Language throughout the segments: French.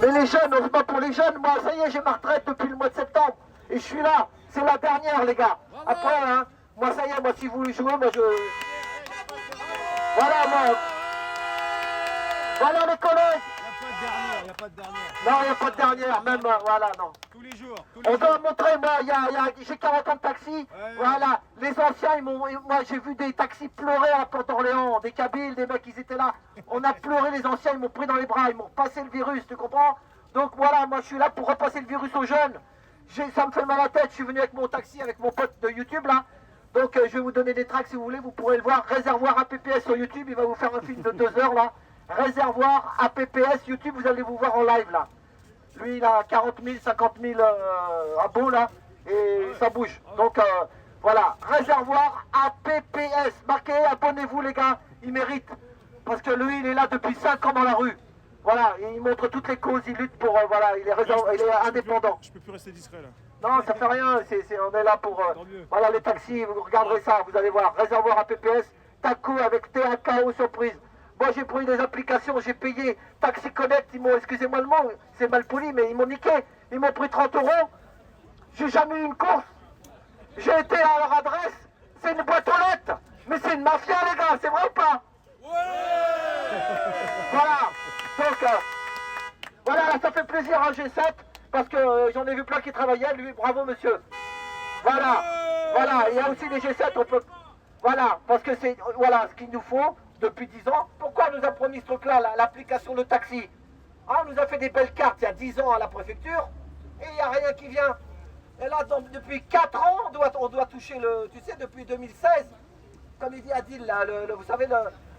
Mais les jeunes, on se bat pour les jeunes. Moi, ça y est, j'ai ma retraite depuis le mois de septembre. Et je suis là. C'est la dernière, les gars. Après, hein, moi, ça y est, moi, si vous voulez jouer, moi, je... Voilà, moi. Voilà, les collègues. Il n'y a pas de dernière. Non, il n'y a pas de dernière, même, voilà, non. Tous les jours. On doit montrer, moi, j'ai 40 ans de taxi, voilà, les anciens, moi j'ai vu des taxis pleurer à Port-Orléans, des Kabyles, des mecs, ils étaient là, on a pleuré les anciens, ils m'ont pris dans les bras, ils m'ont repassé le virus, tu comprends? Donc voilà, moi je suis là pour repasser le virus aux jeunes, ça me fait mal à la tête, je suis venu avec mon taxi, avec mon pote de YouTube là, donc je vais vous donner des tracks si vous voulez, vous pourrez le voir, Réservoir APPS sur YouTube, il va vous faire un film de 2 heures là, Réservoir APPS YouTube, vous allez vous voir en live là. Lui, il a 40 000, 50 000 abos là, et ça bouge. Donc voilà, Réservoir APPS. Marquez, abonnez-vous les gars, il mérite. Parce que lui, il est là depuis 5 ans dans la rue. Voilà, il montre toutes les causes, il lutte pour, voilà, il est indépendant. Je peux plus rester discret là. Non, ça fait rien, on est là pour, voilà les taxis, vous regarderez ça, vous allez voir. Réservoir APPS, Taco avec TAKO surprise. Moi j'ai pris des applications, j'ai payé Taxi Connect, ils m'ont, excusez-moi le mot, c'est mal poli, mais ils m'ont niqué. Ils m'ont pris 30 €. J'ai jamais eu une course. J'ai été à leur adresse. C'est une boîte aux lettres. Mais c'est une mafia les gars, c'est vrai ou pas? Ouais. Voilà. Donc, voilà, ça fait plaisir à G7, parce que j'en ai vu plein qui travaillaient, lui, bravo monsieur. Voilà. Voilà, il y a aussi les G7, on peut... Voilà, parce que c'est, voilà, ce qu'il nous faut. Depuis 10 ans, pourquoi on nous a promis ce truc-là, l'application de taxi? Ah, on nous a fait des belles cartes il y a 10 ans à la préfecture, et il n'y a rien qui vient. Et là, donc, depuis 4 ans, on doit toucher le... Tu sais, depuis 2016, comme il dit Adil, là, vous savez,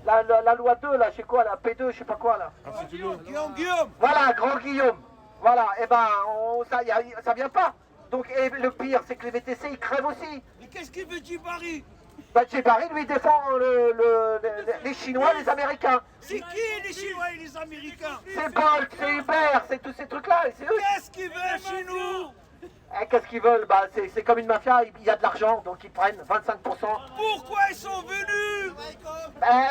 la loi 2, là, je sais quoi, la P2, je sais pas quoi, là. Ah, Guillaume. Voilà, Grand Guillaume. Voilà, et ben, ça vient pas. Donc, et le pire, c'est que les VTC, ils crèvent aussi. Mais qu'est-ce qu'il veut Djibari? Bah, Djibari, lui, défend les Chinois, les Américains. C'est qui les Chinois et les Américains? C'est Bolt, c'est Uber, c'est tous ces trucs-là, c'est eux. Qu'est-ce qu'ils veulent chez nous? Qu'est-ce qu'ils veulent? Bah, c'est comme une mafia, il y a de l'argent, donc ils prennent 25%. Pourquoi ils sont venus?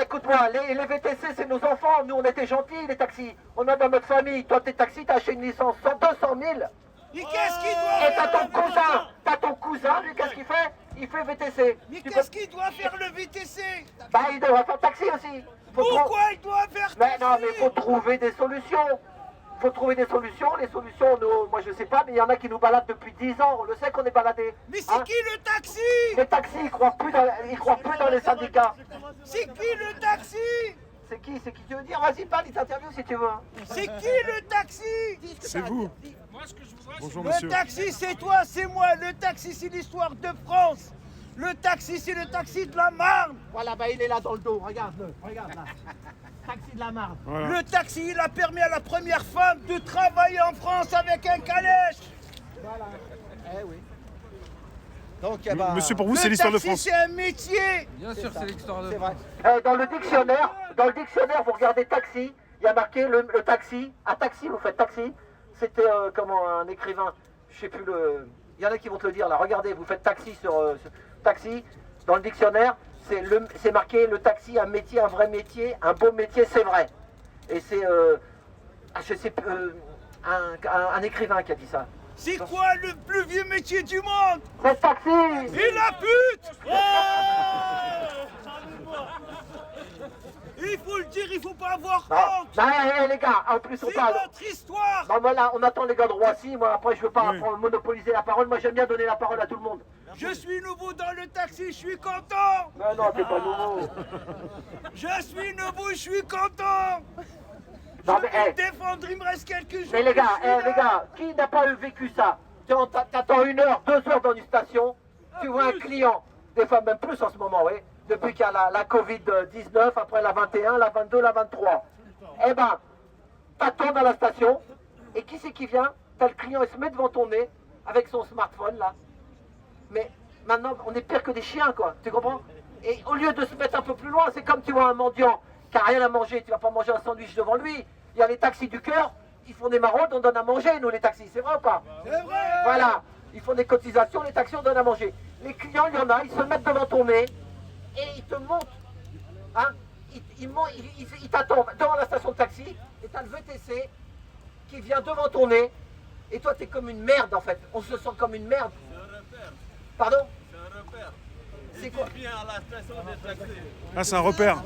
Écoute-moi, les VTC, c'est nos enfants, nous on était gentils, les taxis. On a dans notre famille, toi t'es taxi, t'as acheté une licence 200 000. Mais qu'est-ce qu'il doit Et faire? t'as ton cousin, lui, qu'est-ce qu'il fait? Il fait VTC. Mais qu'est-ce qu'il doit faire le VTC? Bah, il doit faire taxi aussi. Pourquoi il doit faire taxi? Mais non, mais il faut trouver des solutions. Il faut trouver des solutions. Les solutions, moi je sais pas, mais il y en a qui nous baladent depuis 10 ans. On le sait qu'on est baladés. Mais c'est qui le taxi? Les taxis, ils croient plus dans les syndicats. C'est qui le taxi? C'est qui tu veux dire? Vas-y, parle, il t'interviewe si tu veux. C'est qui le taxi? C'est vous. Bonjour monsieur. Le taxi c'est toi, c'est moi. Le taxi c'est l'histoire de France. Le taxi c'est le taxi de la Marne. Voilà, bah il est là dans le dos, regarde-le, regarde là. Taxi de la Marne. Voilà. Le taxi il a permis à la première femme de travailler en France avec un calèche. Voilà. Eh oui. Donc, Monsieur, pour vous, c'est l'histoire de France. C'est un métier. bien sûr, c'est l'histoire de C'est France. vrai. Dans le dictionnaire, vous regardez taxi, il y a marqué le taxi. À taxi, vous faites taxi. C'était comment un écrivain, je sais plus le. Il y en a qui vont te le dire là. Regardez, vous faites taxi sur taxi. Dans le dictionnaire, c'est marqué le taxi, un métier, un vrai métier, un beau métier, c'est vrai. Et c'est je sais un écrivain qui a dit ça. C'est quoi le plus vieux métier du monde? C'est le taxi. Et la pute. Il faut le dire, il faut pas avoir honte. Non, les gars, en plus on C'est parle. notre histoire. Non, voilà, on attend les gars de Roissy. Moi, après, je veux pas monopoliser la parole. Moi, j'aime bien donner la parole à tout le monde. Je suis nouveau dans le taxi, je suis content. Mais non, t'es pas nouveau. Je suis nouveau, je suis content. Non, Je mais, vais me défendre, il me reste quelques jours. Mais les je suis là. gars, qui n'a pas vécu ça? T'attends 1 heure, 2 heures dans une station, tu vois un client, des fois même plus en ce moment, oui, depuis qu'il y a la Covid-19, après la 21, la 22, la 23. Eh ben, t'attends dans la station, et qui c'est qui vient? T'as le client, il se met devant ton nez, avec son smartphone, là. Mais maintenant, on est pire que des chiens, quoi, tu comprends? Et au lieu de se mettre un peu plus loin, c'est comme tu vois un mendiant qui n'a rien à manger, tu vas pas manger un sandwich devant lui. Il y a les taxis du cœur, ils font des maraudes, on donne à manger, nous, les taxis, c'est vrai ou pas? C'est vrai. Voilà, ils font des cotisations, les taxis, on donne à manger. Les clients, il y en a, ils se mettent devant ton nez, et ils te montent, hein, ils t'attendent devant la station de taxi, et t'as le VTC, qui vient devant ton nez, et toi t'es comme une merde en fait. On se sent comme une merde. C'est un repère. Pardon? C'est un repère. C'est quoi? Il vient à la station des taxis. Ah, c'est un repère.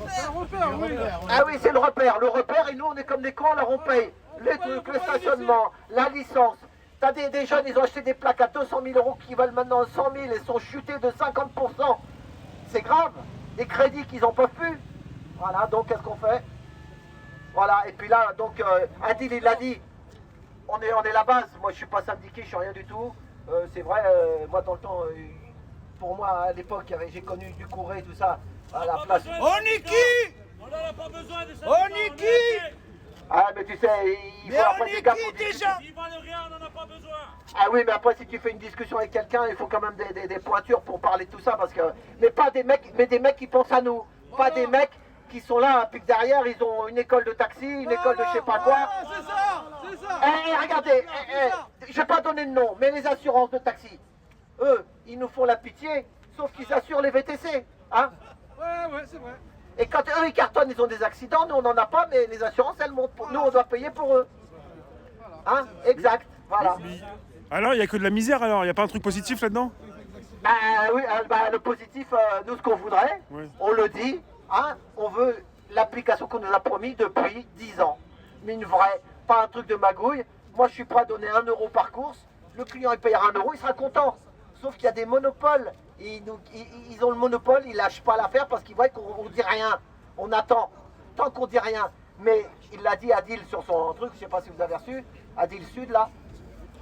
Ah oui, c'est le repère. Le repère, et nous on est comme des cons, alors on paye les trucs, le stationnement, la licence. T'as des jeunes, ils ont acheté des plaques à 200 000 € qui valent maintenant 100 000 et sont chutés de 50%. C'est grave. Des crédits qu'ils n'en peuvent plus. Voilà, donc qu'est-ce qu'on fait? Voilà, et puis là, donc Adil il l'a dit, on est la base. Moi je suis pas syndiqué, je suis rien du tout. C'est vrai, moi dans le temps, pour moi à l'époque, j'ai connu du Couré, tout ça, à la place. On est qui? On n'en a pas besoin de ça. On est qui? Ah mais tu sais, il Mais faut on après des est gars qui pour discuter. déjà? S'ils valent rien, on n'en a pas besoin. Ah oui, mais après si tu fais une discussion avec quelqu'un, il faut quand même des pointures pour parler de tout ça, parce que mais pas des mecs, mais des mecs qui pensent à nous, pas des mecs qui sont là, puis que derrière ils ont une école de taxi, une école de je sais pas quoi. C'est ça, c'est ça. Regardez, je vais pas donner de nom, mais les assurances de taxi, eux, ils nous font la pitié, sauf qu'ils assurent les VTC, hein. Ouais, c'est vrai. Et quand eux ils cartonnent, ils ont des accidents, nous on n'en a pas, mais les assurances elles montent. Nous on doit payer pour eux. Hein? Exact, voilà. Alors, il n'y a que de la misère alors? Il n'y a pas un truc positif là-dedans? Bah oui, le positif, nous ce qu'on voudrait, Ouais. on le dit, hein, on veut l'application qu'on nous a promis depuis 10 ans. Mais une vraie, pas un truc de magouille. Moi je suis prêt à donner 1 € par course, le client il payera 1 €, il sera content. Sauf qu'il y a des monopoles, ils ont le monopole, ils lâchent pas l'affaire parce qu'ils voient qu'on dit rien. On attend, tant qu'on dit rien. Mais il l'a dit Adil sur son truc, je sais pas si vous avez reçu, Adil Sud là,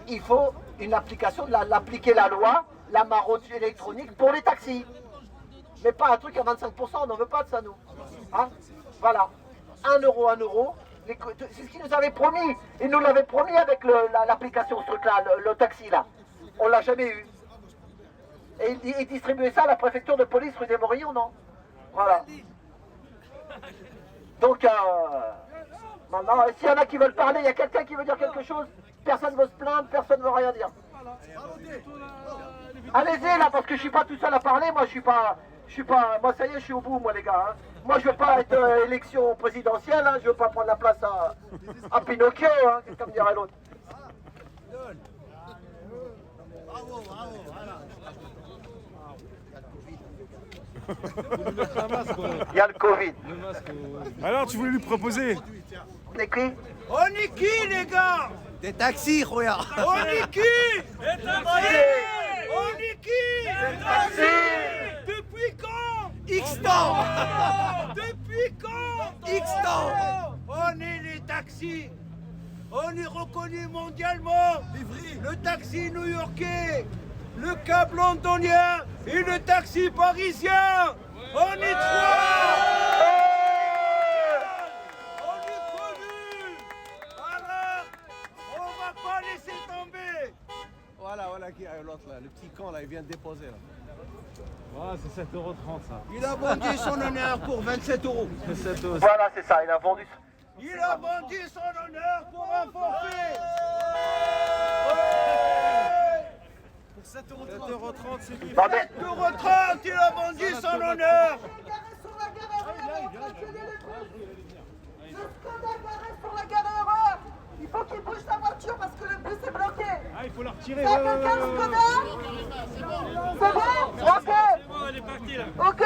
il faut une application, l'appliquer la loi, la maraude électronique pour les taxis. Mais pas un truc à 25%, on n'en veut pas de ça nous. Hein? Voilà. 1 €, 1 €. C'est ce qu'ils nous avaient promis. Ils nous l'avaient promis avec l'application, ce truc-là, le taxi là. On l'a jamais eu. Et ils distribuaient ça à la préfecture de police rue des Morillons, non? Voilà. Donc, maintenant, s'il y en a qui veulent parler, il y a quelqu'un qui veut dire quelque chose, personne ne veut se plaindre, personne ne veut rien dire. Allez-y là, parce que je suis pas tout seul à parler, moi moi ça y est, je suis au bout moi les gars. Hein. Moi je veux pas être élection présidentielle, hein, je veux pas prendre la place à Pinocchio, hein, comme dirait l'autre. Il y a le Covid. Alors, tu voulais lui proposer? On est qui? On est qui les gars? Des taxis, regarde. On est qui? Les taxis. On est qui? Taxi. Depuis quand? X temps. Depuis quand? X temps. On est les taxis. On est reconnu mondialement. Le taxi new-yorkais, le câble londonien et le taxi parisien. On est trois. On est connus. Alors, on va pas laisser tomber. Voilà, qui l'autre là, le petit camp là, il vient de déposer là. Ah, c'est 7,30 € ça. Il a vendu son honneur pour 27 €. Voilà, c'est ça, il a vendu. Il a vendu son honneur pour un forfait. Pour 7,30 €, c'est lui. Non, mais- 7,30 €, il a vendu son honneur. Sur la gare Erreur, le Skoda garé sur la gare Erreur. Il faut qu'il bouge sa voiture parce que le bus est bloqué. Ah, il faut la retirer. C'est quelqu'un le Skoda? C'est bon? Ok. Elle est partie là. Ok.